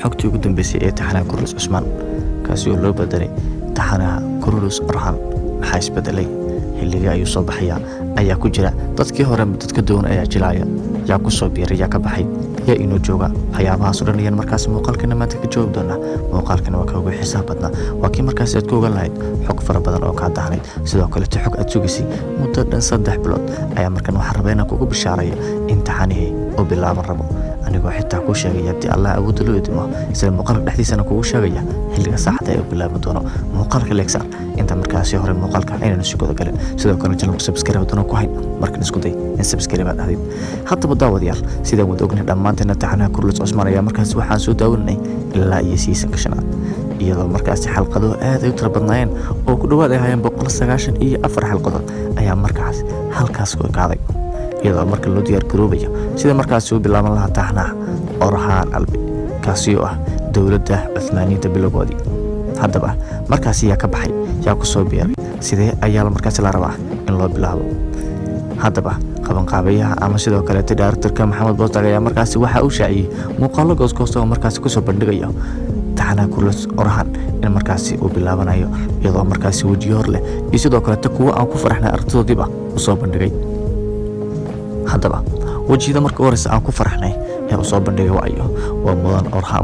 xogtii ugu dambeysay ee taxanaha Kurulus Cusmaan kaasi oo loo bedelay taxanaha Kurulus Orhan maxaa isbedelay xilliga ayuu soo baxaya ayaa ku jira dadkii hore dadka doon ayaa jilaya yaa ku soo biiray yaa ka baxay yaa inoo jooga waxyaabahaas oo dhan ayaan markaas muuqaalkana maanta ka joogi doonaa muuqaalkana waa ka ugu xisaab badnaa waa kii markaas aad ku ogaan lahayd xog fara badan oo kaa dahnayd sidoo kale xog aad sugaysay muddo dhan 3 bilood ayaa markan waxaan rabaa inaan kugu bishaarayo imtixaanihii oo bilaaban rabo anigoo xitaa ku sheegaya haddii Allah awood loo idmo isla muuqaalka dhexdiisana kugu sheegaya xilliga saxda ee bilaaban doono muuqaalka leegsan inta markaas hore muuqaalka inaan isku wada galin sidoo kale channelka subscribe doona ku hay markan isku day in subscribe aad ahayd haddaba daawadayaal sida wada ognahay dhammaanteena taxanaha Kurulus Cusmaan ayaa markaas waxaan soo daawanay ilaa iyo season-ka shanaad iyadoo markaas xalqado aad u tiro badnaayeen oo ku dhawaad ay hayeen 194 xalqadood ayaa markaas halkaas ku qaaday iyadoo marka loo diyaar garoobayo sida markaas uu bilaaban lahaa taxanaha Orhan Albi kaasi oo ah dawladda Cuthmaaniyiinta bilowgoodii haddaba markaas yaa ka baxay yaa ku soo biiray sidee ayaa markaas la rabaa in loo bilaabo haddaba qabanqaabayaha ama sidoo kale directorka Maxamed Boostag ayaa markaas waxa uu shaaciyay muuqaallo goos oo markaas ku soo bandhigayo taxanaha Kurulus Orhan in markaas uu bilaabanayo iyadoo markaas wajiyo hor leh iyo sidoo kale kuwa aan ku faraxnay aragtidoodiiba u soo bandhigay haddaba wajida marka horeysa aan ku faraxnay ee u soo bandhigay waa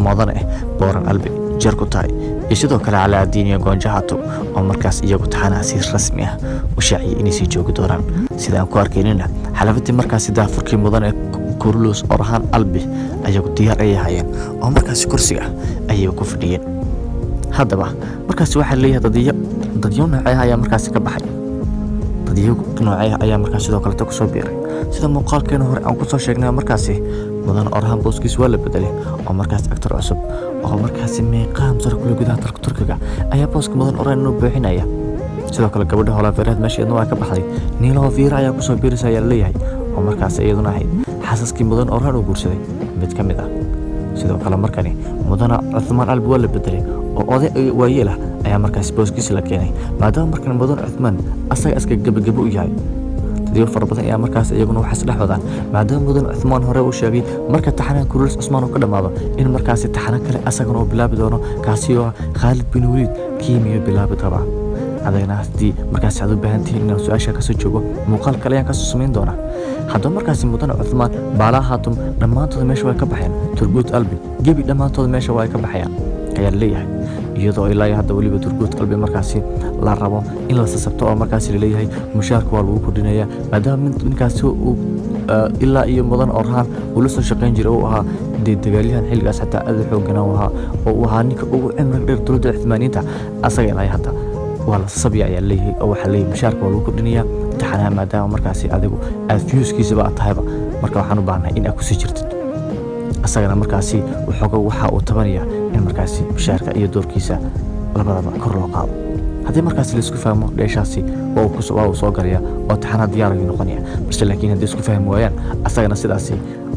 mudan Boran Albi Jarkutay iyo sidoo kale Calaadiin iyo Goonjahato oo markaas iyagu taxanaha si rasmi ah u shaaciyay inay sii joogi doonaan sida aan ku arkaynina xalafadii markaas daafurkii mudan ee Kurulus Orhan Albi ayagu diyaar ay hayeen oo markaas kursiga ayay ku fadhiyeen haddaba markaas waxa leeyahay dadyo noocay ayaa markaas ka baxay dadyo noocay ayaa markaas sidoo kale ku soo biiray sida muuqaalkeena hore aan ku soo sheegnay markaas mudan Orhan booskiis waa la bedelay oo markaas actor cusub oo markaas meeqaam sar kula gudaha dalka Turkiga ayaa booska mudan Orhan inuu buuxinaya sidoo kale gabadha Hola Ferhat meesheedna waa ka baxday Nilo Vera ayaa ku soo biirisay ayaa leeyahay oo markaas iyaduna ahayd xaasaskii mudan Orhan uu guursaday mid ka mid ah sidoo kale markani mudan Cuthmaan Albi waa la bedelay oo oday waayeel ah ayaa markaas booskiisa la keenay maadaama markan mudan Cuthmaan asaga iska gabagabo u yahay dadyo fara badan ayaa markaas iyaguna waxa isdhex wadaan maadaama mudan Cuthmaan hore uu sheegay marka taxanaha Kurulus Cusmaan uu ka dhamaado in markaas taxana kale asagana uu bilaabi doono kaasi oo Khalid bin Waliid kiimiyo bilaabi doona adayna hadii markaas aad u baahan tihiin inaan su'aasha ka soo joogo muuqaal kale ayaan ka soo sameyn doonaa haddaba markaas mudan Cuthmaan baalahatum dhammaantood meesha way ka baxeen Turgut Albi gebi dhammaantood meesha way ka baxayaan ayaa leeyahay iyadoo ilaa hadda waliba Turgut Albi markaas la rabo in la sasabto oo markaas leeyahay mushaarka waa lagu kordhinaya maadaama ninkaas uu ilaa iyo mudan Orhan uu la soo shaqeyn jiray oo ahaa dagaalyahan xilligaas xataa aad xooggan oo ahaa ninka ugu cimriga dheer dawladda Cuthmaaniyiinta asaga ilaa hadda waa la sabiya ayaa leeyahay oo waxa leeyahay mushaarka waa lagu kordhinaya taxanaha maadaama markaas adigu aad fiyuskiisaba aad tahayba marka waxaan u baahanahay in aad ku sii jirtid asagana markaas waxa uu tabanaya in markaas mushaarka iyo doorkiisa labadaba kor loo qaado haddii markaas la isku fahmo dheeshaasi waa uu soo galaya oo taxanaha diyaar ayuu noqonaya balse laakiin haddii isku fahmi waayaan asagana sidaasi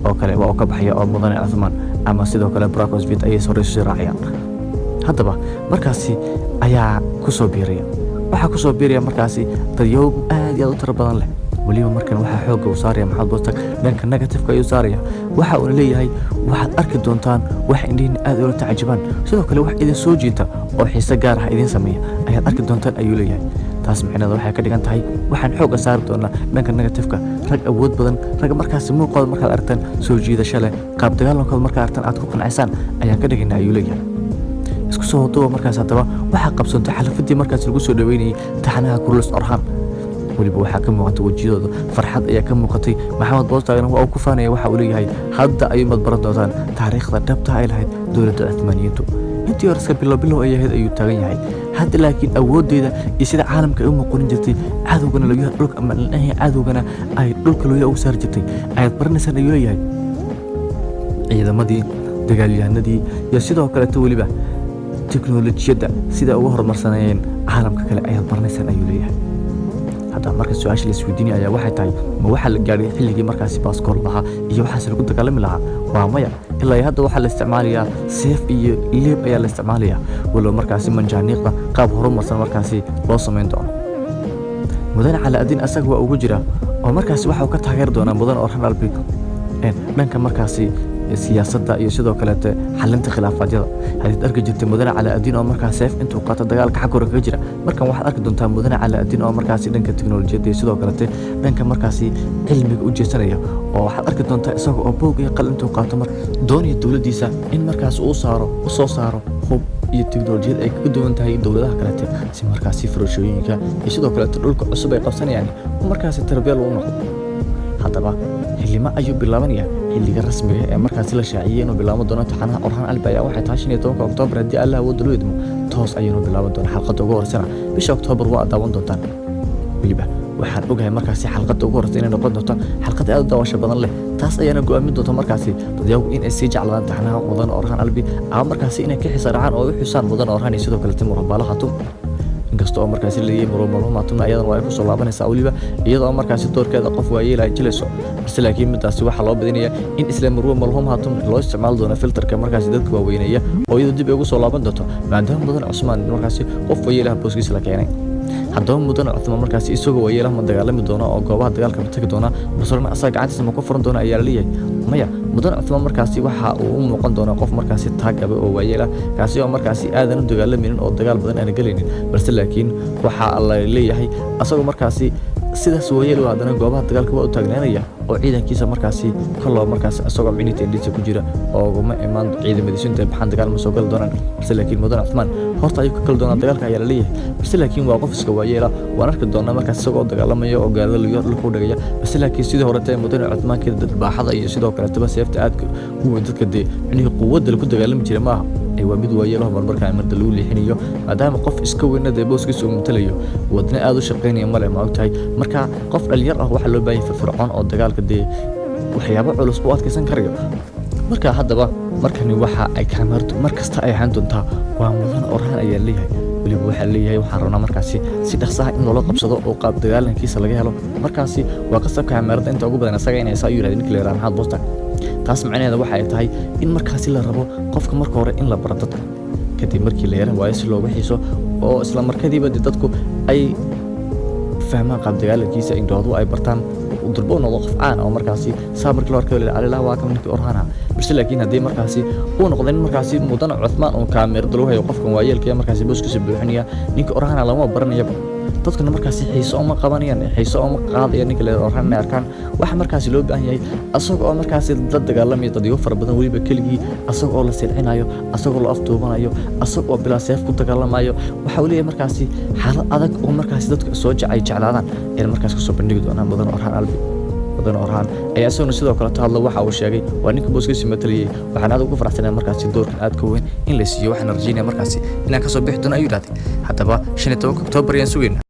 oo kale waa uu ka baxaya oo mudan Cuthmaan ama sidoo kale Burak Özçivit ayay soo raacayaan haddaba markaas ayaa ku soo biiraya waxa ku soo biiraya markaas dadyo aad iyo aad u tiro badan leh waliba markan waxa xoog u saaraya Maxamed Boostag dhanka negative-ka ayuu saaraya waxa uu leeyahay waxaad arki doontaan wax indhiin aad u tacajabaan sidoo kale wax idin soo jiita oo xiise gaar ah idin sameeya ayaad arki doontaan ayuu leeyahay taas macnaheedu waxay ka dhigan tahay waxaan xoog saari doonaa dhanka negative-ka rag awood badan rag markaas muuqaal markaad aragtaan soo jiidasho leh qaab dagaalankood markaad aragtaan aad ku qanacsan ayaan ka dhigaynaa ayuu leeyahay isku soo wato markaas haddaba waxa qabsantay xalafadii markaas lagu soo dhaweynayay taxanaha Kurulus Orhan waliba waxa ka muuqata wajiyadooda farxad ayaa ka muuqatay Maxamed Boostagna waa uu ku faanaya waxa uu leeyahay hadda ay madbaran doontaan taariikhda dhabta ay lahayd dawladda Cuthmaaniyiintu intii hore iska bilow ay ahayd ayuu taagan yahay hadda laakiin awoodeeda iyo sida caalamka ay u muuqan jirtay cadowgana lagu yahay dhulka ama cadowgana ay dhulka loo yahay u saar jirtay ayaad baranaysan ayuu leeyahay ciidamadii dagaalyahanadii iyo sidoo kale waliba teknolojiyadda sida ugu horumarsanayeen caalamka kale ayaad baranaysan ayuu leeyahay hadda marka su'aasha la isweydiinay ayaa waxay tahay ma waxa la gaaray xilligii markaas baaskool lahaa iyo waxa lagu dagaalami lahaa waa maya ilaa hadda waxa la isticmaalayaa seef iyo leeb ayaa la isticmaalayaa walow markaas manjaaniiqda qaab horumarsan markaas loo sameyn doono mudan Calaadiin asaga waa ugu jira oo markaas waxa uu ka taageer doonaa mudan Orhan Albi dhanka markaas siyaasadda iyo sidoo kale xalinta khilaafadyada hadii arki jirtay mudane cali adin oo markaas seef intuu qaato dagaalka xaq hore kaga jira markan waxaad arki doontaa mudane cali adin oo markaas dhanka tiknoolajiyadda iyo sidoo kale dhanka markaas cilmiga u jeesanaya oo waxaad arki doontaa isaga oo boog iyo qalin intuu qaato mar doonaya dawladdiisa in markaas uu soo saaro hub iyo tiknoolajiyad ay kaga duwan tahay dawladaha kale si markaas farashooyinka iyo sidoo kale dhulka cusub ay qabsanayaan markaas tarbiyad loo noqdo haddaba xilima ayuu bilaabanaya xilliga rasmiga ee markaas la shaaciyay inuu bilaabo doono taxanaha Orhan Albi ayaa waxay tahay 15 Oktoobar haddii Allah uu dalo idmo toos ayuu bilaaban doonaa xalqada ugu horeysana bisha Oktoobar waa daawan doontaan waliba waxaan ogahay markaas xalqada ugu horeysa inay noqon doonto xalqad aad u daawasho badan leh taas ayaana go'aamin doonta markaas dadyagu in ay sii jeclaadaan taxanaha mudane Orhan Albi ama markaas inay ka xisaaraan oo u xusaan mudane Orhan iyo sidoo kale Timur Baalahato inkastoo markaas leeyahay murmulmaatuna ayadan waa ku soo laabanaysaa waliba iyadoo markaas doorkeeda qof waayeel ay jilayso balse laakiin midaasi waxa loo badinayaa in isla murmulmaatun loo isticmaalo doono filterka markaas dadka waaweynaya oo iyadoo dib ugu soo laaban doonto maadaama mudane Cusmaan markaas qof waayeel ah booskiisa la keenay haddaba mudane Cusmaan markaas isagoo waayeel ah ma dagaalami doona oo goobaha dagaalka tagi doona balse asaga gacantiisa ma ku furan doona ayaa leeyahay maya mudane Cusmaan markaas waxa uu u muuqan doona qof markaas taagaba oo waayeel ah kaasi oo markaas aadan u dagaalamin oo dagaal badan aan galeynin balse laakiin waxa alla leeyahay asagoo markaas sidaas waayeel haddana goobaha dagaalka waa u taagnaanaya oo ciidankiisa markaas kaloo markaas asagoo micnihiisa indhiisa ku jira oo ma imaan ciidamadiisu inta baxan dagaal ma soo gali doonaan balse laakiin mudane Cusmaan horta ayuu ka kala doonaa dagaalka ayaa leeyahay balse laakiin waa qof iska waayeel ah waan arki doonaa markaas asagoo dagaalamaya oo gaalada lagu dhagaya balse laakiin sidii hore mudane Cusmaan ka dadbaaxada iyo sidoo kale seefta aad u weyn dadka micnihi quwadda lagu dagaalami jiray maaha ay waa mid waayeel ah markaa marda lagu leexinayo maadaama qof iska weynada booskiisa uu matalayo wadna aad u shaqeynaya male ma ogtahay marka qof dhalinyar ah waxa loo baahan firfircoon oo dagaalka waxyaabo culus u adkaysan karayo marka haddaba markani waxa ay kaamirtu markasta ay ahaan doontaa waa mudane Orhan ayaa leeyahay waliba waxa leeyahay waxaan rabnaa markaas si dhaqso ah in loo qabsado oo qaab dagaalankiisa laga helo markaas waa qasab kaamirada inta ugu badan asaga inay soo yiraahdeen kale raanaad boosta taas macnaheedu waxa ay tahay in markaas la rabo qofka marka hore in la baro dadka kadib markii la yarayn waayo si looga xiiso oo isla markadiiba dadku ay fahmaan qaab dagaalankiisa indhoodu ay bartaan durbo noqdo qof caan oo markaas sabarka loo arkay Allah waa kan ninkii Orhan balse laakiin hadii markaas uu noqdo markaas mudane Cusmaan oo kaamirada loo hayo qofkan waayeelka markaas booskiisa buuxinaya ninkii Orhan lama baranaya dadkuna markaas xiiso uma qabanayaan xiiso uma qaadayaan ninka la Orhan arkaan waxa markaas loo baahan yahay asagoo markaas dad dagaalamaya dad fara badan waliba keligii asagoo la silcinayo asagoo la aftuubanayo asagoo bilaa seef ku dagaalamayo waxa uu leeyahay markaas xaalad adag oo markaas dadka soo jeclaadaan in markaas ka soo bandhigi doonaan mudane Orhan Albi mudane Orhan ayaa asagoo sidoo kale hadla waxa uu sheegay waa ninka booskiisa mataliyay waxaan aad ugu faraxsanahay markaas doorkan aad ka weyn in la siiyo waxaan rajaynayaa markaas inaan ka soo bixi doono ayuu dhaaday haddaba 15 Oktoobar ayaan sugeynaa